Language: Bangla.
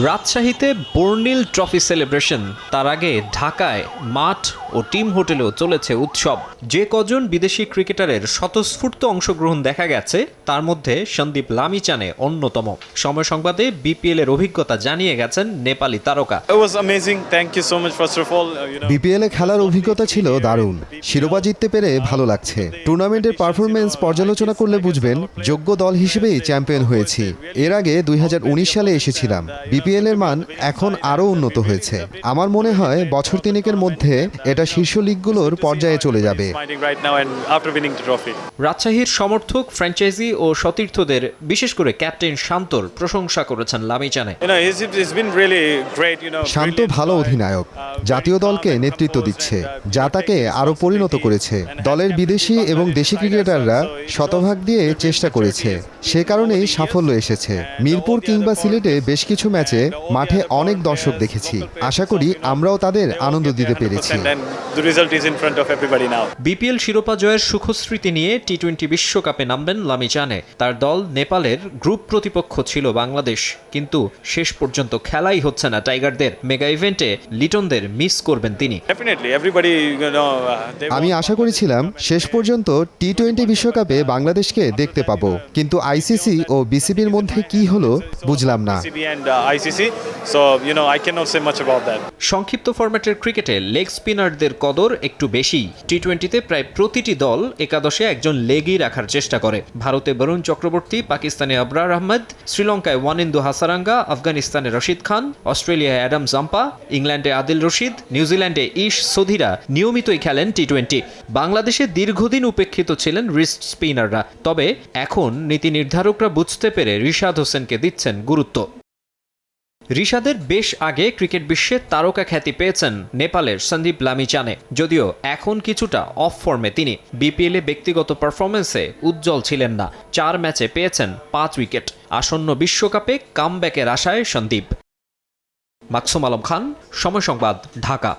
রাজশাহীতে বর্ণিল ট্রফি সেলিব্রেশন, তার আগে ঢাকায় মাঠ ও টিম হোটেলেও চলেছে উৎসব। যে কজন বিদেশি ক্রিকেটারের স্বতঃস্ফূর্ত অংশগ্রহণ দেখা গেছে তার মধ্যে সন্দীপ লামিচানে অন্যতম। সময় সংবাদে বিপিএল এর অভিজ্ঞতা জানিয়ে গেছেন নেপালি তারকা। বিপিএল এ খেলার অভিজ্ঞতা ছিল দারুণ। শিরোপা জিততে পেরে ভালো লাগছে। টুর্নামেন্টের পারফরমেন্স পর্যালোচনা করলে বুঝবেন যোগ্য দল হিসেবেই চ্যাম্পিয়ন হয়েছি। এর আগে 2019 সালে এসেছিলাম। বিপিএল এর মান এখন আরও উন্নত হয়েছে। আমার মনে হয় বছর তিনেকের মধ্যে এটা শীর্ষ লিগগুলোর পর্যায়ে চলে যাবে। রাজশাহীর সমর্থক, ফ্র্যাঞ্চাইজি ও সতীর্থদের, বিশেষ করে ক্যাপ্টেন শান্তর প্রশংসা করেছেন লামিচানে। শান্ত ভালো অধিনায়ক, জাতীয় দলকে নেতৃত্ব দিচ্ছে, যা তাকে আরও পরিণত করেছে। দলের বিদেশি এবং দেশি ক্রিকেটাররা শতভাগ দিয়ে চেষ্টা করেছে, সে কারণেই সাফল্য এসেছে। মিরপুর কিংবা সিলেটে বেশ কিছু ম্যাচে মাঠে অনেক দর্শক দেখেছি। আশা করি আমরাও তাদের আনন্দ দিতে পেরেছি। বিপিএল শিরোপা জয়ের সুখস্মৃতি নিয়ে টি-20 বিশ্বকাপে নামবেন লামিচানে। তার দল নেপালের গ্রুপ প্রতিপক্ষ ছিল বাংলাদেশ, কিন্তু শেষ পর্যন্ত খেলাই হচ্ছে না টাইগারদের। মেগা ইভেন্টে লিটনদের মিস করবেন তিনি। আমি আশা করেছিলাম শেষ পর্যন্ত টি-20 বিশ্বকাপে বাংলাদেশকে দেখতে পাবো, কিন্তু আইসিসি ও বিসিবির মধ্যে কি হলো বুঝলাম না। সংক্ষিপ্ত ফরম্যাটের ক্রিকেটে লেগ স্পিনারদের কদর একটু বেশি। টি-20তে প্রায় প্রতিটি দল একাদশে একজন লেগই রাখার চেষ্টা করে। ভারতে বরুণ চক্রবর্তী, পাকিস্তানে আবরার আহমেদ, শ্রীলঙ্কায় ওয়ানিন্দু হাসারাঙ্গা, আফগানিস্তানে রশিদ খান, অস্ট্রেলিয়ায় অ্যাডাম জাম্পা, ইংল্যান্ডে আদিল রশিদ, নিউজিল্যান্ডে ইশ সধিরা নিয়মিতই খেলেন টি-20। বাংলাদেশে দীর্ঘদিন উপেক্ষিত ছিলেন রিস্ট স্পিনাররা, তবে এখন নীতি নির্ধারকরা বুঝতে পেরে রিশাদ হোসেনকে দিচ্ছেন গুরুত্ব। রিশাদের বেশ আগে ক্রিকেট বিশ্বে তারকা খ্যাতি পেয়েছেন নেপালের সন্দীপ লামিচানে, যদিও এখন কিছুটা অফ ফর্মে তিনি। বিপিএলে ব্যক্তিগত পারফরমেন্সে উজ্জ্বল ছিলেন না। 4 ম্যাচে পেয়েছেন 5 উইকেট। আসন্ন বিশ্বকাপে কামব্যাকের আশায় সন্দীপ। মাকসুম আলম খান, সময় সংবাদ, ঢাকা।